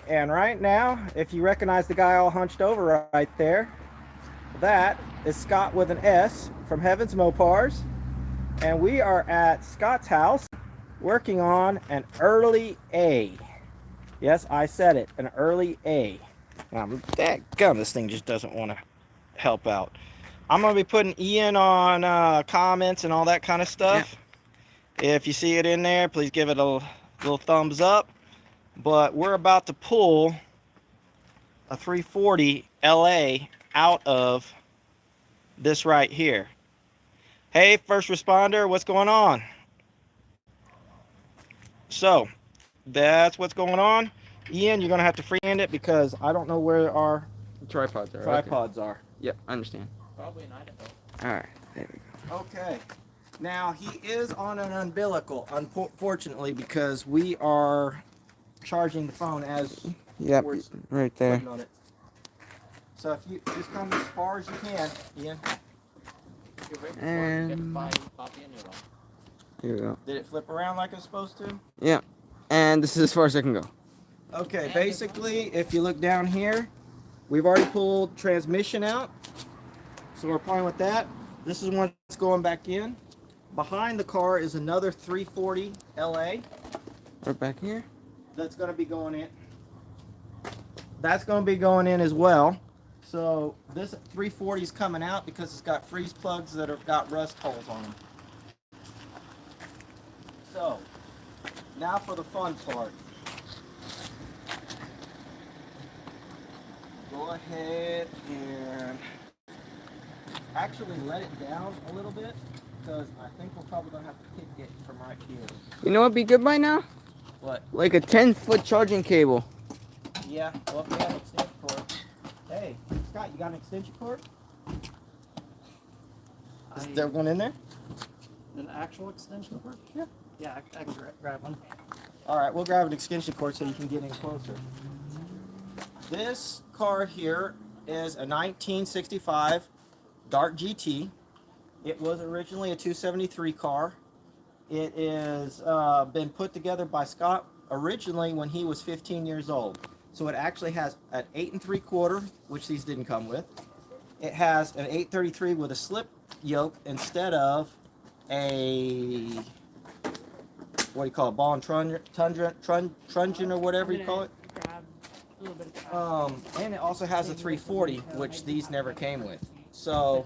and right now, if you recognize the guy all hunched over right there, that is Scott with an S from Heaven's Mopars. And we are at Scott's house working on an early A. Yes, I said it, an early A. Now, dadgum, this thing just doesn't want to help out. I'm going to be putting Ian on comments and all that kind of stuff. Yeah. If you see it in there, please give it a little thumbs up. But we're about to pull a 340 LA out of this right here. Hey, first responder, what's going on? So, that's what's going on. Ian, you're going to have to freehand it because I don't know where our tripods are. Are. Yep, I understand. Probably in Idaho. Alright, there we go. Okay. Now, he is on an umbilical, unfortunately, because we are charging the phone as we're right there. On it. So if you just come as far as you can, Ian. And here we go. Did it flip around like it's supposed to? Yeah. And this is as far as I can go. Okay, basically, if you look down here, we've already pulled transmission out. So we're playing with that. This is one that's going back in. Behind the car is another 340 LA. Right back here. That's going to be going in. That's going to be going in as well. So this 340 is coming out because it's got freeze plugs that have got rust holes on them. So now for the fun part. Go ahead and actually let it down a little bit because I think we're probably going to have to pick it from right here. You know what'd be good by now? What? Like a 10-foot charging cable. Yeah, well, if we have an extension cord. Hey, Scott, you got an extension cord? Is there one in there? An actual extension cord? Yeah. Yeah, I can grab one. All right, we'll grab an extension cord so you can get in closer. This car here is a 1965 Dart GT. It was originally a 273 car. It is been put together by Scott originally when he was 15 years old. So it actually has an 8 3/4, which these didn't come with. It has an 833 with a slip yoke instead of a, what do you call it, ball and truncheon or whatever you call it. And it also has a 340, which these never came with. So,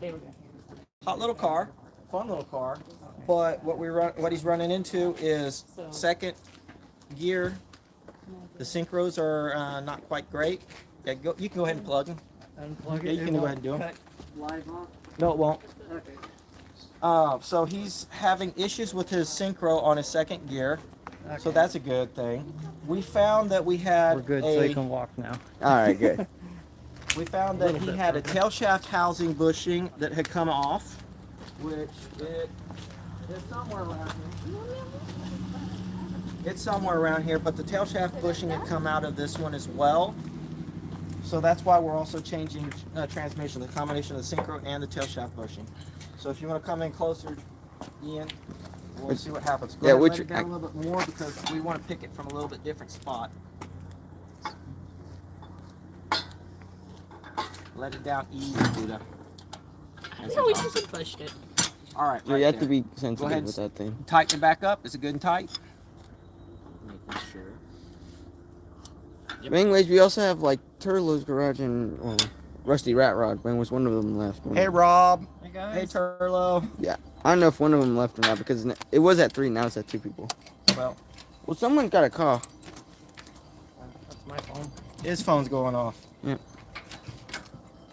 hot little car, fun little car. But what he's running into is second gear. The synchros are not quite great. Yeah, you can go ahead and plug them. Unplug Yeah, it. you can go ahead and do them. Live off? No, it won't. Okay. So he's having issues with his synchro on his second gear. Okay. So that's a good thing. We found that we had We're good, so you can walk now. Alright, good. We found that he had a tail shaft housing bushing that had come off, which it is somewhere around here. It's somewhere around here, but the tail shaft bushing had come out of this one as well. So that's why we're also changing transmission, the combination of the synchro and the tail shaft bushing. So if you want to come in closer, Ian, we'll see what happens. Go ahead, let it down a little bit more because we want to pick it from a little bit different spot. Let it down easy, Buddha. No, we just pushed it. All right, You have to be sensitive with that thing. Tighten it back up. Is it good and tight? Making sure. Yep. Anyways, we also have like Turlo's garage and Rusty Rat Rod. When was one of them left? Hey, Rob. Hey, guys. Hey, Turlo. Yeah, I don't know if one of them left or not because it was at 3. Now it's at 2 people. Well, Someone got a call. That's my phone. his phone's going off. Yeah.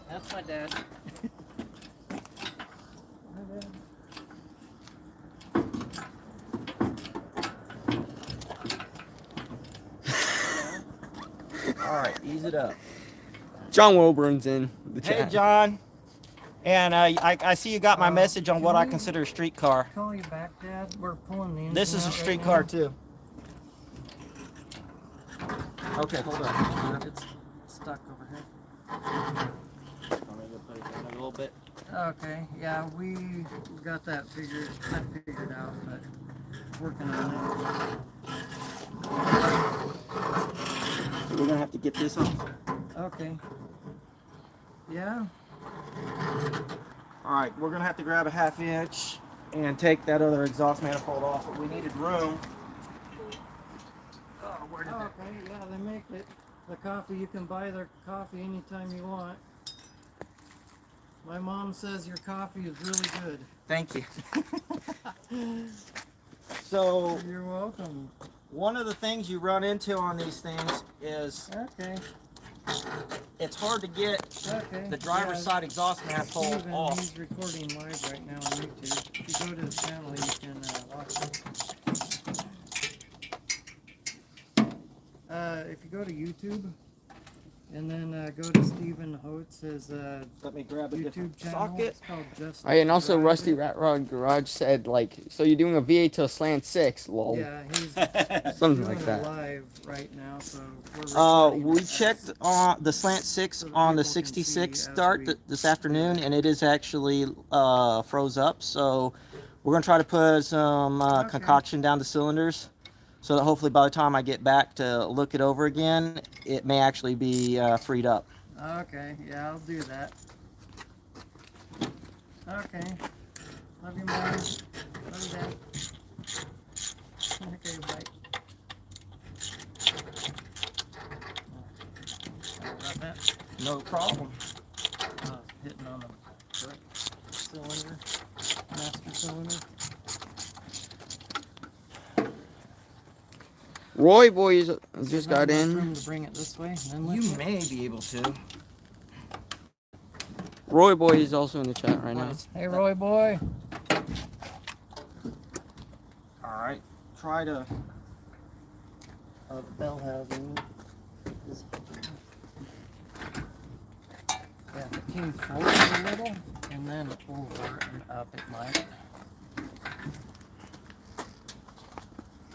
That's my dad. All right, ease it up. John Wilburn's in the Hey, chat. John. And I see you got my message on what I consider a street car. Call you back, Dad. We're pulling the engine This is a out street right car, now. too. Okay, hold on. It's stuck over here. Want me to put it down a little bit? Okay, yeah, we got that figured out, but working on it. So we're gonna have to get this off. Okay. Yeah. All right, we're gonna have to grab a 1/2 inch and take that other exhaust manifold off, but we needed room. Oh, where did that? Okay, yeah, they make it. The coffee, you can buy their coffee anytime you want. My mom says your coffee is really good. Thank you. So You're welcome. one of the things you run into on these things is Okay, it's hard to get okay. the driver's Yeah, side exhaust manifold Steven, off. he's recording live right now on YouTube. If you go to his channel, you can watch it. If you go to YouTube and then go to Steven Hotz's Let me grab a YouTube different channel, socket. it's called Just Oh, yeah, and also Drive Rusty It. Rat Rod Garage said, like, so you're doing a V8 to a slant 6, lol. Yeah, he's Something doing like it that. live right now, so we're recording We it. checked on the slant 6 So that on the people can 66 see as start we this afternoon, and it is actually froze up. So we're gonna try to put some Okay. concoction down the cylinders, so that hopefully by the time I get back to look it over again, it may actually be freed up. Okay, yeah, I'll do that. Okay. Love you, Mom. Love you, Dad. Okay, bye. Sorry about that. No problem. Hitting on the correct cylinder, master cylinder. Roy Boys just got Not enough in. room to bring it this way, and then You lift it. may be able to. Roy Boy is also in the chat right now. Hey, Roy boy. All right. Try to. The bell housing is. Yeah, if it came forward a little and then over and up, it might.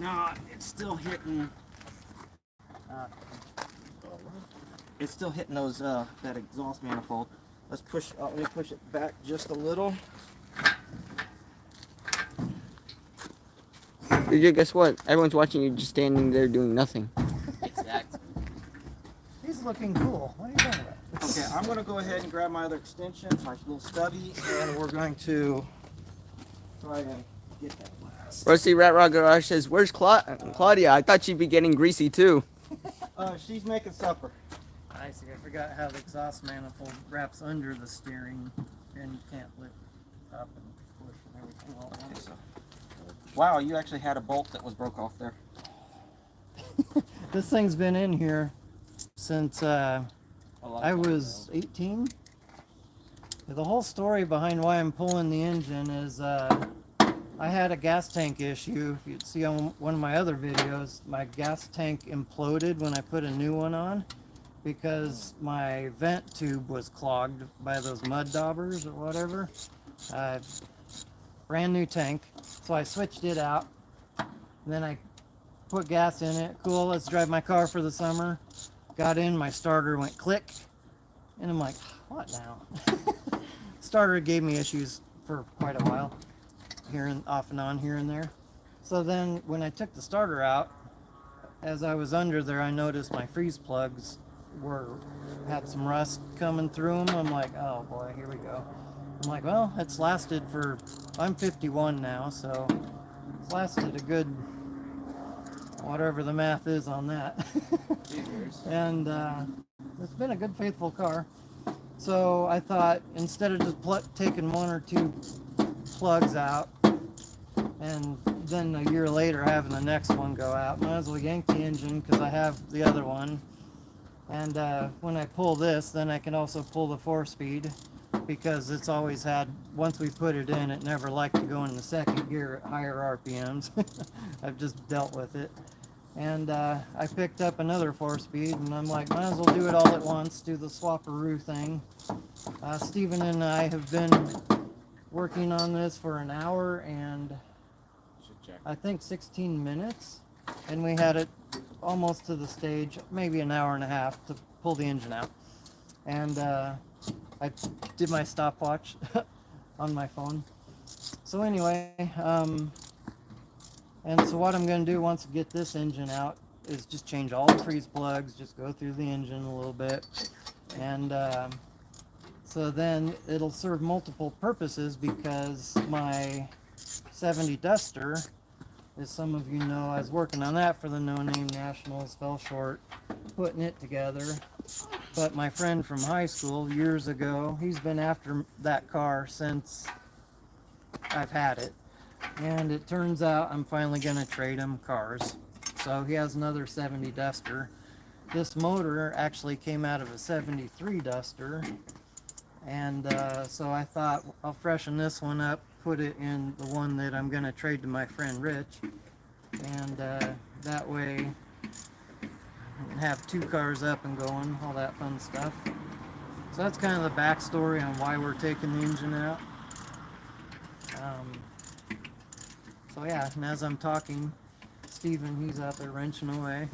No, it's still hitting. It's still hitting those that exhaust manifold. Let's push. Let me push it back just a little. Dude, guess what? Everyone's watching you just standing there doing nothing. Exactly. He's looking cool. What are you talking about? Okay, I'm gonna go ahead and grab my other extension, my little stubby, and we're going to try and get that last. Rusty Rat Rod Garage says, "Where's Claudia? I thought she'd be getting greasy too." She's making supper. I see. I forgot how the exhaust manifold wraps under the steering, and you can't lift up and push and everything all at once. Wow, you actually had a bolt that was broke off there. This thing's been in here since I was 18. The whole story behind why I'm pulling the engine is I had a gas tank issue. If you'd see on one of my other videos, my gas tank imploded when I put a new one on because my vent tube was clogged by those mud daubers or whatever. Brand new tank, so I switched it out. And then I put gas in it. Cool, let's drive my car for the summer. Got in, my starter went click, and I'm like, what now? Starter gave me issues for quite a while, here and off and on, here and there. So then when I took the starter out, as I was under there, I noticed my freeze plugs had some rust coming through them. I'm like, oh boy, here we go. I'm like, well, it's lasted for, I'm 51 now, so it's lasted a good, whatever the math is on that. And it's been a good, faithful car. So I thought, instead of just taking one or two plugs out, and then a year later having the next one go out, might as well yank the engine because I have the other one. And when I pull this, then I can also pull the 4-speed, because it's always had, once we put it in, it never liked to go in the second gear at higher RPMs. I've just dealt with it. And I picked up another 4-speed, and I'm like, might as well do it all at once, do the swapperoo thing. Steven and I have been working on this for an hour and I think 16 minutes, and we had it almost to the stage, maybe an hour and a half to pull the engine out. And I did my stopwatch on my phone. So anyway, and so what I'm going to do once I get this engine out is just change all the freeze plugs, just go through the engine a little bit, and so then it'll serve multiple purposes, because my 70 Duster, as some of you know, I was working on that for the No Name Nationals, fell short putting it together. But my friend from high school years ago, he's been after that car since I've had it. And it turns out I'm finally going to trade him cars. So he has another 70 Duster. This motor actually came out of a 73 Duster. And so I thought I'll freshen this one up, put it in the one that I'm going to trade to my friend Rich. And that way I can have 2 cars up and going, all that fun stuff. So that's kind of the backstory on why we're taking the engine out. So yeah, and as I'm talking, Steven, he's out there wrenching away.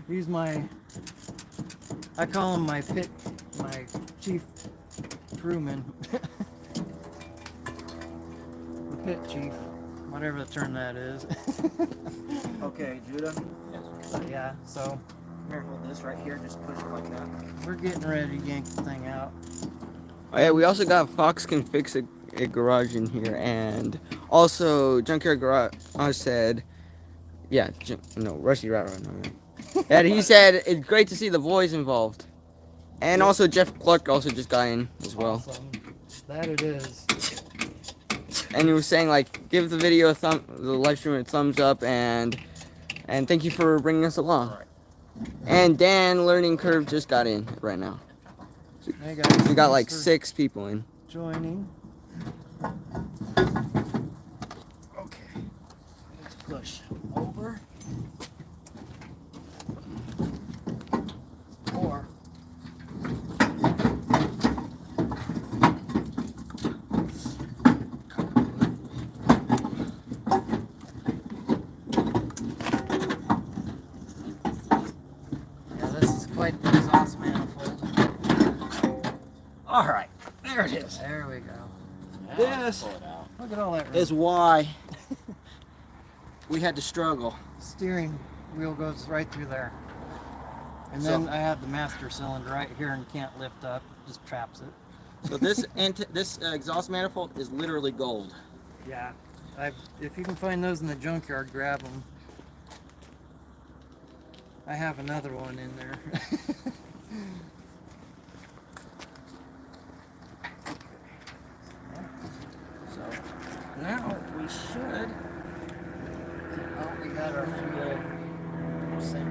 He's I call him my chief crewman. The pit chief, whatever the term that is. Okay, Judah. But yeah, so Here, hold this right here. Just push it like that. we're getting ready to yank the thing out. Oh yeah, we also got Fox Can Fix a garage in here, and also Junkyard Garage said, yeah, Rusty Rat Rod. No, and he said it's great to see the boys involved, and also Jeff Clark also just got in as well. Awesome. That it is. And he was saying like, give the video the live stream a thumbs up, and thank you for bringing us along. All right. And Dan Learning Curve just got in right now. Hey guys, We got like thanks for 6 people in. joining. Okay. Let's push over. Or Yeah, this is quite the exhaust manifold. all right. There it is. There we go. This Look at all that room. is why we had to struggle. Steering wheel goes right through there. And So- then I have the master cylinder right here and can't lift up, just traps it. So this exhaust manifold is literally gold. Yeah. If you can find those in the junkyard, grab them. I have another one in there. So now we should. Oh, we got our fuel sink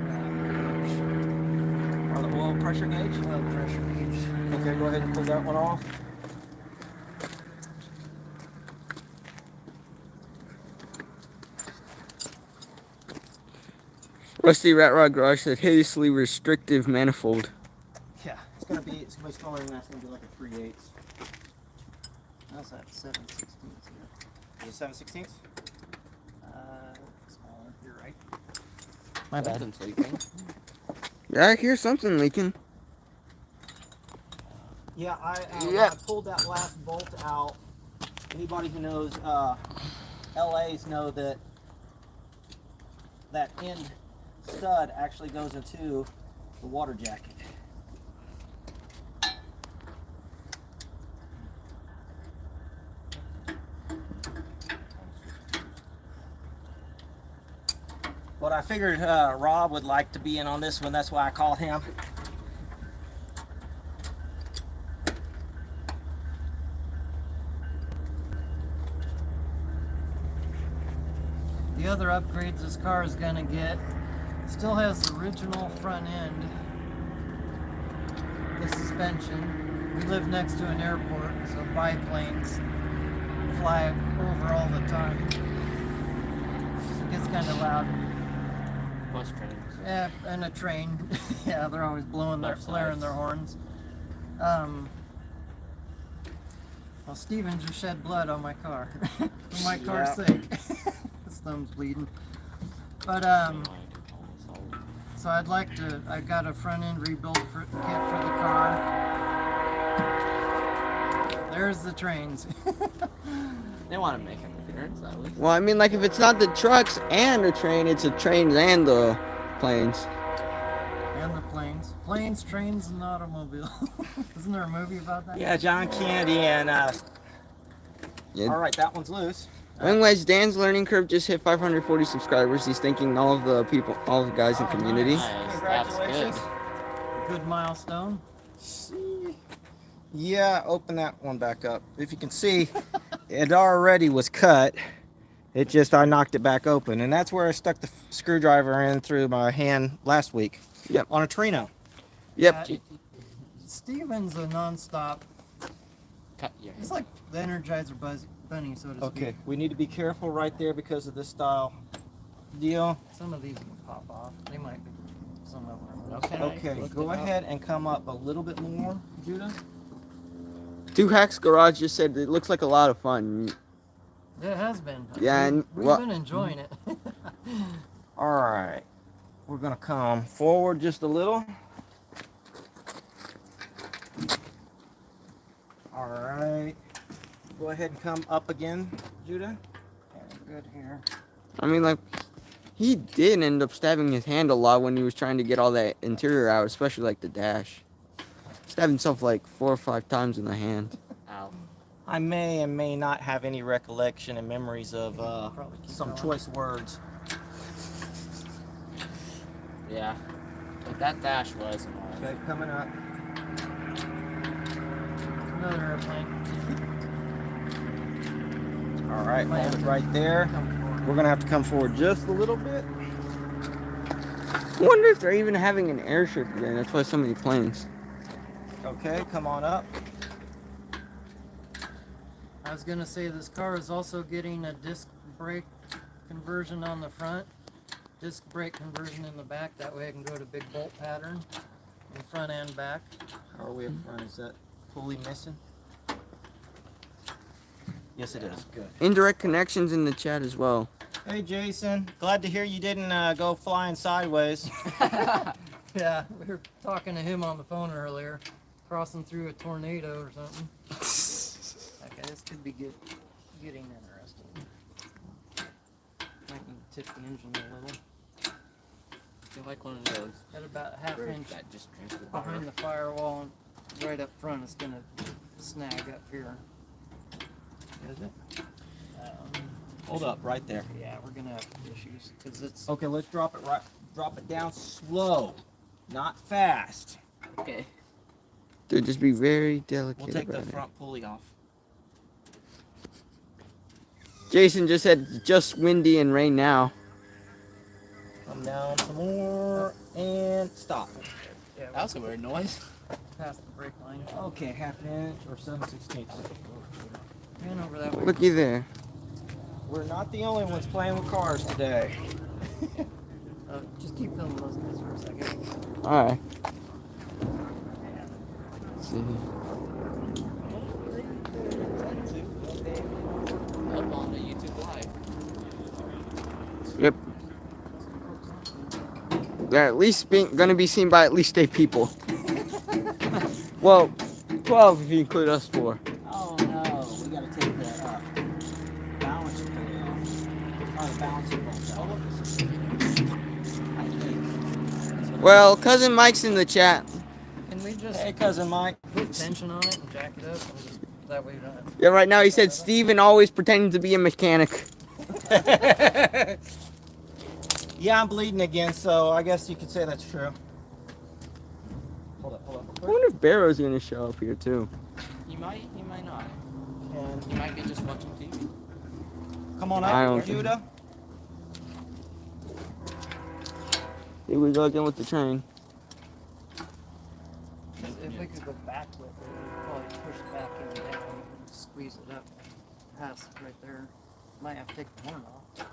On the oil pressure gauge. oil pressure gauge. Okay, go ahead and pull that one off. Rusty Rat Rod Garage said hideously restrictive manifold. Yeah, it's gonna be smaller than that. It's gonna be like a 3/8. How's that? 7/16 here. Is it 7/16? Smaller. You're right. My bad. Something's leaking. Yeah, I hear something leaking. Yeah, Yeah. I pulled that last bolt out. Anybody who knows LAs know that that end stud actually goes into the water jacket. But I figured Rob would like to be in on this one. That's why I called him. The other upgrades this car is gonna get, it still has the original front end, the suspension. We live next to an airport, so biplanes fly over all the time. It gets kind of loud. Bus trains. Yeah, and a train. Yeah, they're always blowing their, Both blaring sides. their horns. Well, Steven just shed blood on my car. For my car's Yeah. sake. His thumb's bleeding. But, so I'd like to, I got a front end rebuild kit for the car. There's the trains. They want to make an appearance, at least. Well, I mean, like if it's not the trucks and the train, it's the trains and the planes. And the planes. Planes, trains, and automobiles. Isn't there a movie about that? Yeah, John Candy and Yeah. all right, that one's loose. Anyways, Dan's learning curve just hit 540 subscribers. He's thanking all of the people, all of the guys in Oh, community. Nice. That's Congratulations. good. Good milestone. See? Yeah, open that one back up. If you can see, it already was cut. It just, I knocked it back open. And that's where I stuck the screwdriver in through my hand last week. Yep. On a Trino. Yep. Steven's a non-stop. Cut your. He's like the Energizer bunny, so to speak. Okay, we need to be careful right there because of this style deal. Some of these can pop off. They might be. Some of them are. Okay. Okay, Lift go it up. ahead and come up a little bit more, Judah. Two Hacks Garage just said it looks like a lot of fun. It has been. Yeah, and We've been enjoying it. All right, we're gonna come forward just a little. All right, go ahead and come up again, Judah. Okay, good here. I mean, like, he did end up stabbing his hand a lot when he was trying to get all that interior out, especially like the dash. Stabbed himself like 4 or 5 times in the hand. Ow. I may and may not have any recollection and memories of Probably keep some going. choice words. Yeah. But that dash was annoying. Okay, coming up. Another airplane. All right, hold it right there. Come forward. We're gonna have to come forward just a little bit. I wonder if they're even having an airship again. That's why so many planes. Okay, come on up. I was gonna say this car is also getting a disc brake conversion on the front, disc brake conversion in the back. That way I can go to big bolt pattern in front and back. How are we up front? Is that pulley missing? Yes, it is. Good. Indirect connections in the chat as well. Hey, Jason. Glad to hear you didn't go flying sideways. Yeah, we were talking to him on the phone earlier, crossing through a tornado or something. Okay, this could be getting interesting. Might need to tip the engine a little. I feel like one of those At about a half birds inch that just drinks the water. behind the firewall and right up front, it's gonna snag up here. Is it? Hold up, right there. Yeah, we're gonna have issues because it's. Okay, let's drop it right. Drop it down slow, not fast. Okay. Dude, just be very delicate We'll take the about it. front pulley off. Jason just said it's just windy and rain now. Come down some more and stop. Yeah, That was a weird noise. past the brake line. Okay, half an inch or 7/16. And over that way. Looky there. We're not the only ones playing with cars today. Just keep filming those guys for a second. Alright. See. Up on the YouTube live. Yep. They're at least gonna be seen by at least 8 people. Well, 12 if you include us 4. Oh no, we gotta take the balance pulley off. Oh, the balancing bolts out. I think. Well, cousin Mike's in the chat. Can we just Hey, cousin Mike. put tension on it and jack it up? And just, that way we don't have Yeah, right now he said Steven always pretending to be a mechanic. Yeah, I'm bleeding again, so I guess you could say that's true. Hold up, hold I wonder if Barrow's gonna show up here too. You might not. And You might be just watching TV. come on I don't up, think- Judah. Here we go again with the train. If we could go back with it, we'd probably push it back in down and squeeze it up past right there. Might have to take the horn off.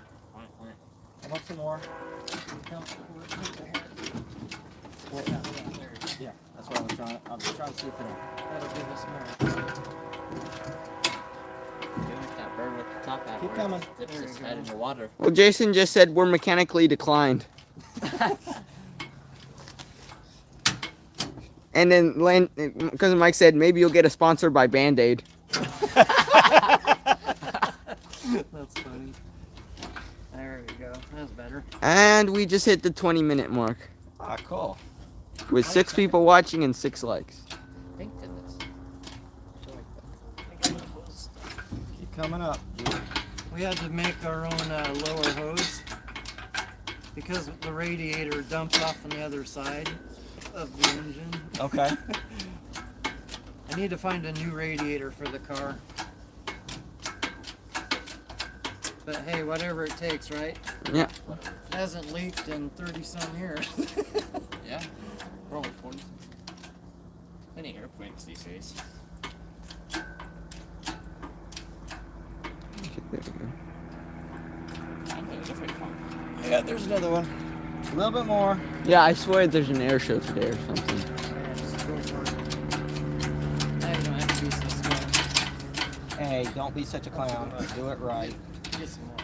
Come up some more. Yeah, that's what I was trying. I was trying to see if it. That'll give us more. Doing like that bird with the top hat. Keep where it coming. Dips There his you head go. in the water. Well, Jason just said we're mechanically declined. And then cousin Mike said maybe you'll get a sponsor by Band-Aid. That's funny. There we go. That's better. And we just hit the 20-minute mark Ah, cool. with 6 people watching and 6 likes. Thank goodness. Keep coming up. We had to make our own lower hose because the radiator dumps off on the other side of the engine. Okay. I need to find a new radiator for the car. But hey, whatever it takes, right? Yeah. It hasn't leaked in 30-some years. Yeah. We're only 40. Any airplanes these days. There we go. I'm gonna different one. Yeah, there's another one. A little bit more. Yeah, I swear there's an air show today or something. Yeah, just go for it. Now you don't have to be so slow. Hey, don't be such a clown. Do it right. Get some more.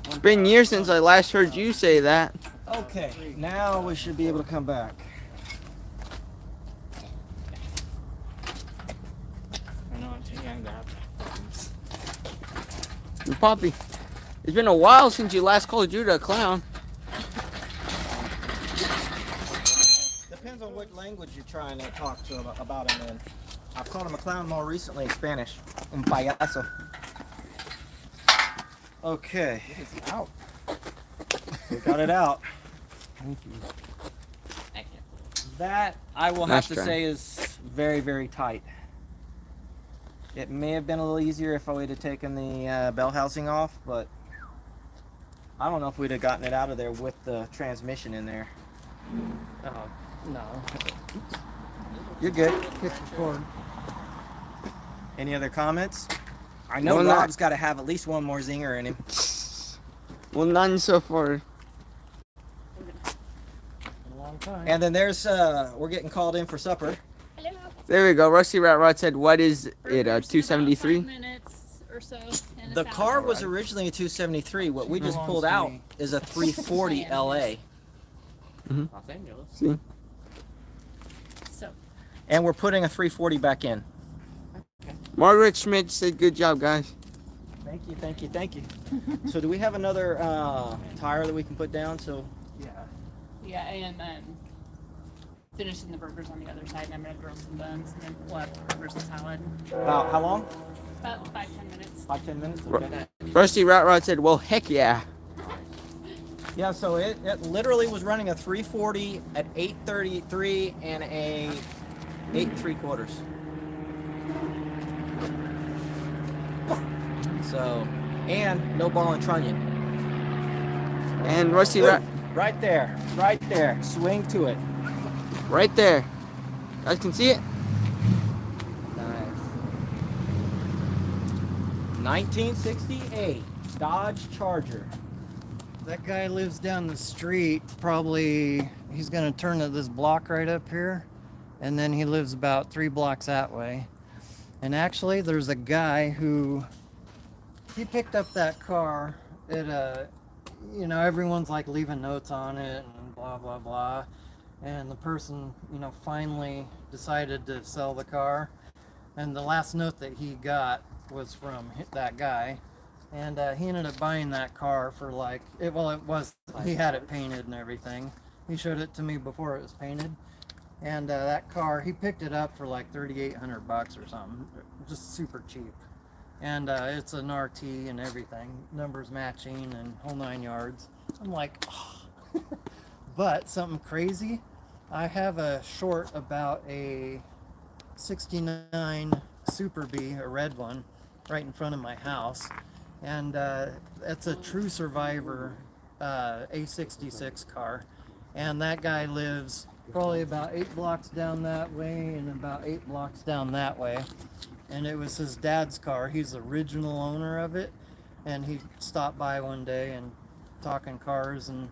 It's been years since I last heard you say that. Okay, now we should be able to come back. I know I'm too young to have problems. Poppy, it's been a while since you last called Judah a clown. Depends on what language you're trying to talk to him about him in. I've called him a clown more recently in Spanish. Un payaso. Okay. It is out. We got it out. Thank you. That, I will Nice have to try. say, is very, very tight. It may have been a little easier if I would have taken the bell housing off, but I don't know if we'd have gotten it out of there with the transmission in there. Oh, no. You're good. Hit the cord. Any other comments? I know Well, not- Rob's got to have at least one more zinger in him. Well, none so far. A long time. And then there's, we're getting called in for supper. There we go. Rusty Rat Rod said, what is it, Burgers in about 273? 5 minutes or so. And a The salad. car was originally a 273. What we just Belongs pulled to out me. is a 340 LA. Los Angeles. See? So, And we're putting a 340 back in. Margaret Schmidt said, good job, guys. Thank you, thank you, thank you. So do we have another tire that we can put down? So Yeah. yeah, and finishing the burgers on the other side, and I'm gonna grill some buns, and then we'll have burgers and salad. about how long? About 5-10 minutes. 5-10 minutes? Ru- Okay. Rusty Rat Rod said, well, heck yeah. Yeah, so it literally was running a 340 at 833 and a 8 3/4. So, and no ball and trunnion. And Rusty Look, Rat, right there. Swing to it. right there. Guys can see it? Nice. 1968 Dodge Charger. That guy lives down the street. Probably he's gonna turn to this block right up here, and then he lives about 3 blocks that way. And actually, there's a guy who he picked up that car at you know, everyone's like leaving notes on it and blah blah blah, and the person, you know, finally decided to sell the car, and the last note that he got was from that guy. And he ended up buying that car for like, he had it painted and everything. He showed it to me before it was painted. And that car, he picked it up for like $3,800 or something. Just super cheap. And it's an RT and everything. Numbers matching and whole 9 yards. I'm like, oh. But something crazy, I have a short about a 69 Super B, a red one, right in front of my house. And it's a true survivor A66 car, and that guy lives probably about 8 blocks down that way and about 8 blocks down that way. And it was his dad's car. He's the original owner of it, and he stopped by one day and talking cars, and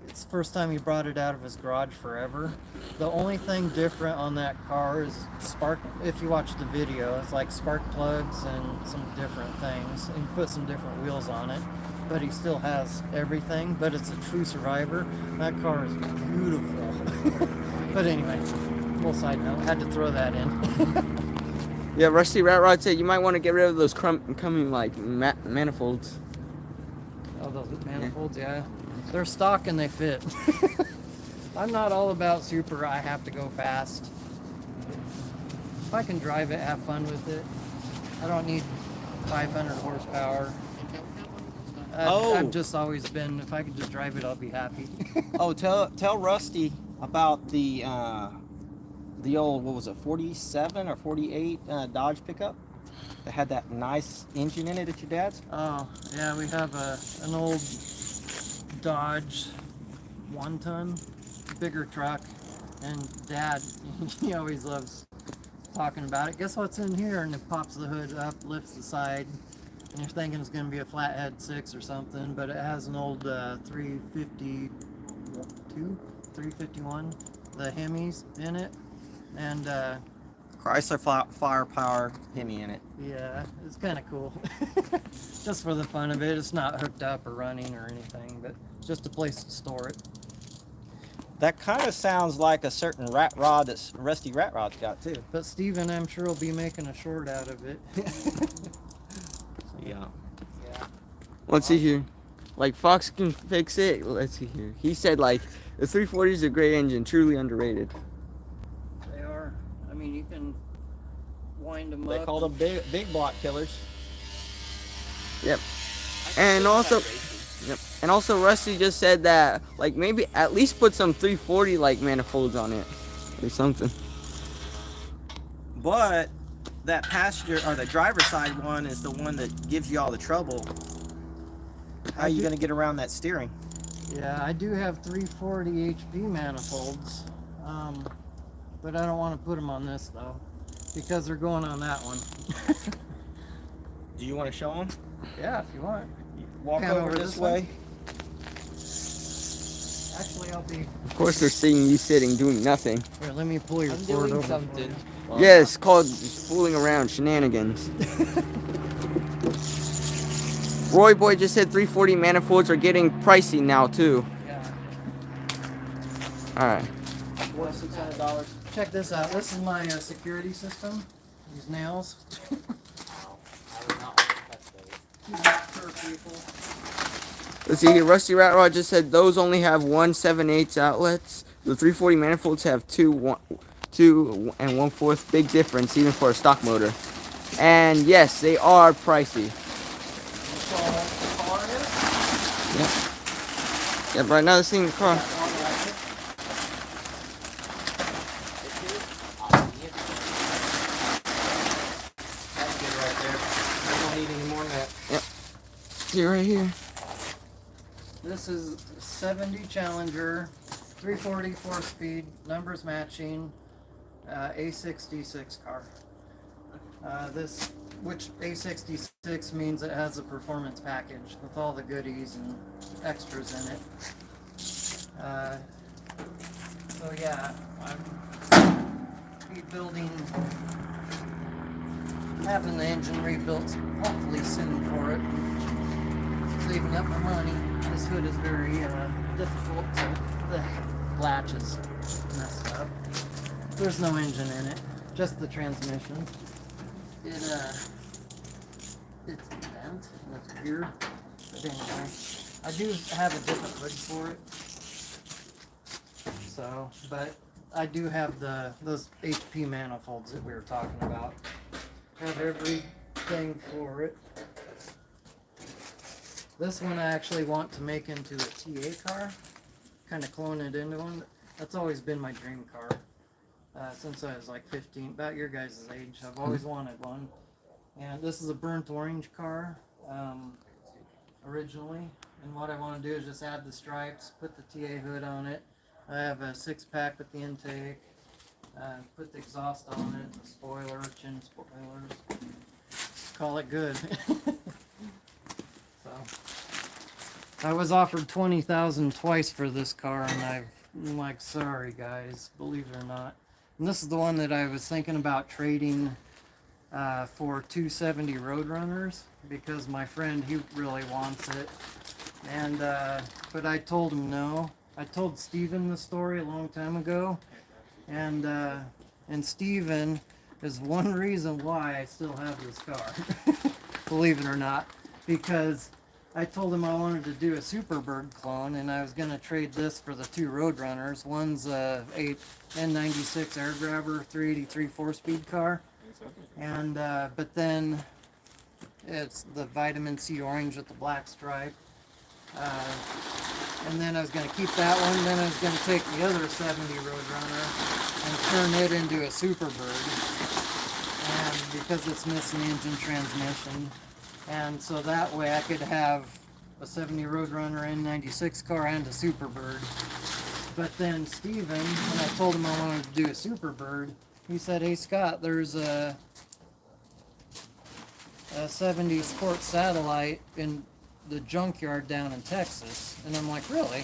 it's the first time he brought it out of his garage forever. The only thing different on that car is spark. If you watch the video, it's like spark plugs and some different things, and put some different wheels on it. But he still has everything. But it's a true survivor. That car is beautiful. But anyway, little side note. Had to throw that in. Yeah, Rusty Rat Rod said you might want to get rid of those coming like manifolds. Oh, those manifolds, yeah. They're stock and they fit. I'm not all about super, I have to go fast. If I can drive it, have fun with it. I don't need 500 horsepower. I've just always been, if I could just drive it, I'll be happy. Oh, tell Rusty about the old, what was it, 47 or 48 Dodge pickup that had that nice engine in it at your dad's. Oh, yeah, we have an old Dodge 1-ton, bigger truck, and Dad, he always loves talking about it. Guess what's in here? And it pops the hood up, lifts the side, and you're thinking it's going to be a flathead 6 or something, but it has an old 352, 351, the Hemis in it, and Chrysler Firepower Hemi in it. yeah, it's kind of cool. Just for the fun of it. It's not hooked up or running or anything, but it's just a place to store it. That kind of sounds like a certain rat rod that's Rusty Rat Rod's got too. But Steven, I'm sure, will be making a short out of it. Yeah. Yeah. Let's see here. Like Fox can fix it. Let's see here. He said like the 340 is a great engine, truly underrated. They are. I mean, you can wind them They up. call them big block killers. Yep. And also, yep. And also Rusty just said that like maybe at least put some 340 like manifolds on it or something. But that passenger or the driver side one is the one that gives you all the trouble. How are you going to get around that steering? Yeah, I do have 340 HP manifolds, but I don't want to put them on this though, because they're going on that one. Do you want to show them? Yeah, if you want. Walk Pan over over this this way. Actually, I'll be. Of course they're seeing you sitting doing nothing. Here, let me pull your I'm cord doing over. something. Yes, called fooling around, shenanigans. Roy Boy just said 340 manifolds are getting pricey now too. Yeah. Alright. $600. Check this out. This is my security system. These nails. I would not want to touch those. For people. Let's see here. Rusty Rat Rod just said those only have 1 7/8 outlets. The 340 manifolds have 2 and 1/4. Big difference even for a stock motor. And yes, they are pricey. Yep, right now this thing in the car. That's good right there. We don't need any more than that. See right here. This is 70 Challenger, 340 4-speed, numbers matching, A66 car. Which A66 means it has a performance package with all the goodies and extras in it. So yeah, I'm rebuilding, having the engine rebuilt hopefully soon for it. Saving up my money. This hood is very difficult to, the latch is messed up. There's no engine in it, just the transmission. It's bent, and it's weird. But anyway, I do have a different hood for it. So, but I do have those HP manifolds that we were talking about. Have everything for it. This one I actually want to make into a TA car, kind of clone it into one. That's always been my dream car since I was like 15, about your guys' age. I've always wanted one. And this is a burnt orange car originally. And what I want to do is just add the stripes, put the TA hood on it. I have a 6-pack with the intake, put the exhaust on it, the spoiler, chin spoilers. Call it good. So, I was offered $20,000 twice for this car, and I'm like, sorry guys, believe it or not. And this is the one that I was thinking about trading for 270 Roadrunners, because my friend, he really wants it. And but I told him no. I told Steven the story a long time ago, and Steven is one reason why I still have this car. Believe it or not, because I told him I wanted to do a Superbird clone, and I was going to trade this for the two Roadrunners. One's a N96 air grabber 383 4-speed car, and but then it's the vitamin C orange with the black stripe. And then I was going to keep that one. Then I was going to take the other 70 Roadrunner and turn it into a Superbird, and because it's missing engine transmission. And so that way I could have a 70 Roadrunner N96 car and a Superbird. But then Steven, when I told him I wanted to do a Superbird, he said, "Hey Scott, there's a 70 Sports Satellite in the Junkyard down in Texas." And I'm like, "Really?"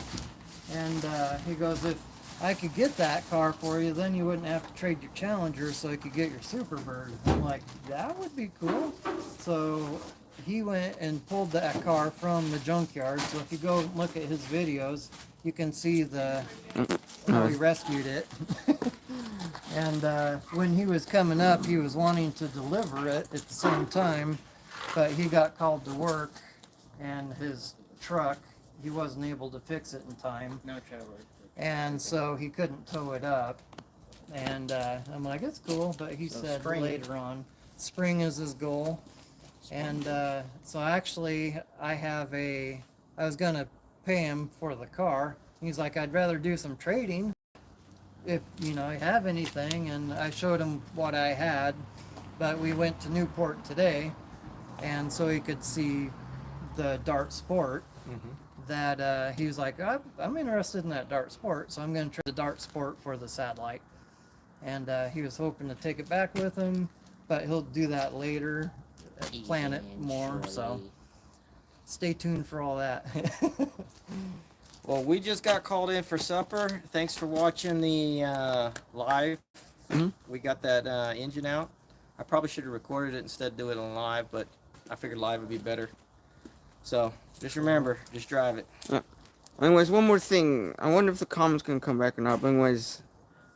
And he goes, "If I could get that car for you, then you wouldn't have to trade your Challenger, so you could get your Superbird." I'm like, "That would be cool." So he went and pulled that car from the Junkyard. So if you go look at his videos, you can see how he rescued it. And when he was coming up, he was wanting to deliver it at the same time, but he got called to work, and his truck, he wasn't able to fix it in time. No trouble. And so he couldn't tow it up. And I'm like, "It's cool," but he said spring. later on, spring is his goal. And so actually, I was gonna pay him for the car. He's like, "I'd rather do some trading if you have anything." And I showed him what I had, but we went to Newport today, and so he could see the Dart Sport. That he was like, I'm interested in that Dart Sport, so I'm going to trade the Dart Sport for the Satellite. And he was hoping to take it back with him, but he'll do that later, plan it more. So stay tuned for all that. Well, we just got called in for supper. Thanks for watching the live. We got that engine out. I probably should have recorded it instead of do it on live, but I figured live would be better. So just remember, just drive it. Anyways, one more thing. I wonder if the comments can come back or not. But anyways,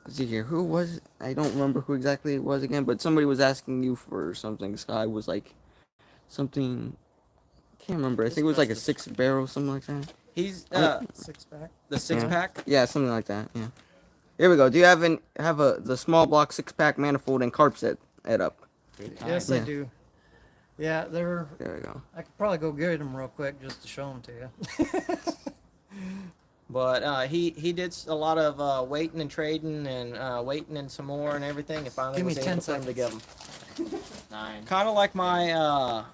let's see here. Who was it? I don't remember who exactly it was again, but somebody was asking you for something. Sky was like something. I can't remember. I think it was like a 6-barrel, something like that. He's 6-pack. the 6-pack. Yeah, something like that. Yeah. Here we go. Do you have the small block 6-pack manifold and carb set up? Yes, I do. Yeah, There we go. I could probably go get them real quick just to show them to you. But he did a lot of waiting and trading and waiting and some more and everything. And finally Give me was 10 able for him to get them. 9. Kind of like my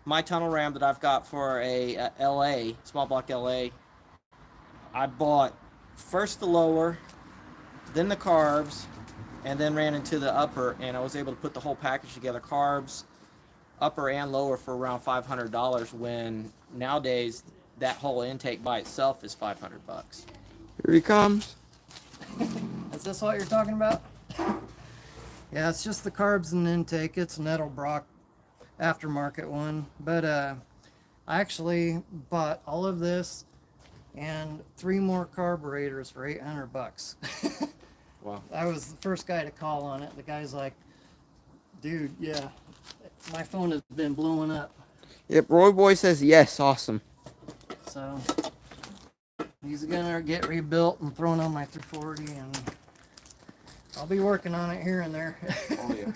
my tunnel ram that I've got for a LA small block LA. I bought first the lower, then the carbs, and then ran into the upper, and I was able to put the whole package together, carbs, upper and lower, for around $500, when nowadays that whole intake by itself is $500. Here he comes. Is this what you're talking about? Yeah, it's just the carbs and intake. It's an Edelbrock aftermarket one. But I actually bought all of this and 3 more carburetors for $800. Wow. I was the first guy to call on it. The guy's like, "Dude, yeah, my phone has been blowing up." Yep, Roy Boy says yes, awesome. So he's gonna get rebuilt and thrown on my 340, and I'll be working on it here and there. Oh yeah.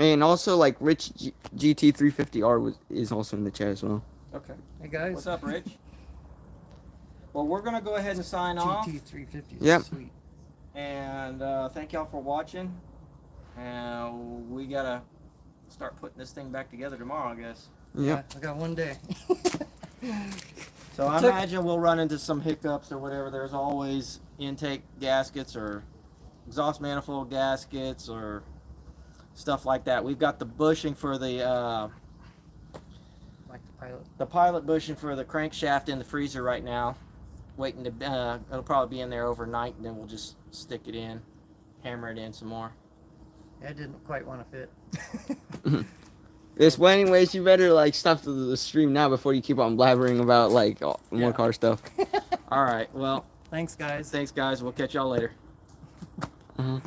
And also, like, Rich GT350R is also in the chat as well. Okay. Hey guys. What's up, Rich? Well, we're gonna go ahead and sign off. GT350 is Yep. sweet. And thank y'all for watching. And we gotta start putting this thing back together tomorrow, I guess. Yep. Yeah, I got one day. So I imagine we'll run into some hiccups or whatever. There's always intake gaskets or exhaust manifold gaskets or stuff like that. We've got the bushing for the Like the pilot. pilot bushing for the crankshaft in the freezer right now. Waiting to it'll probably be in there overnight, and then we'll just stick it in, hammer it in some more. Yeah, I didn't quite want to fit. Yes, well, anyways, you better, like, stop the stream now before you keep on blabbering about, like, more car stuff. All right. Well, Thanks, guys. thanks, guys. We'll catch y'all later. Uh-huh.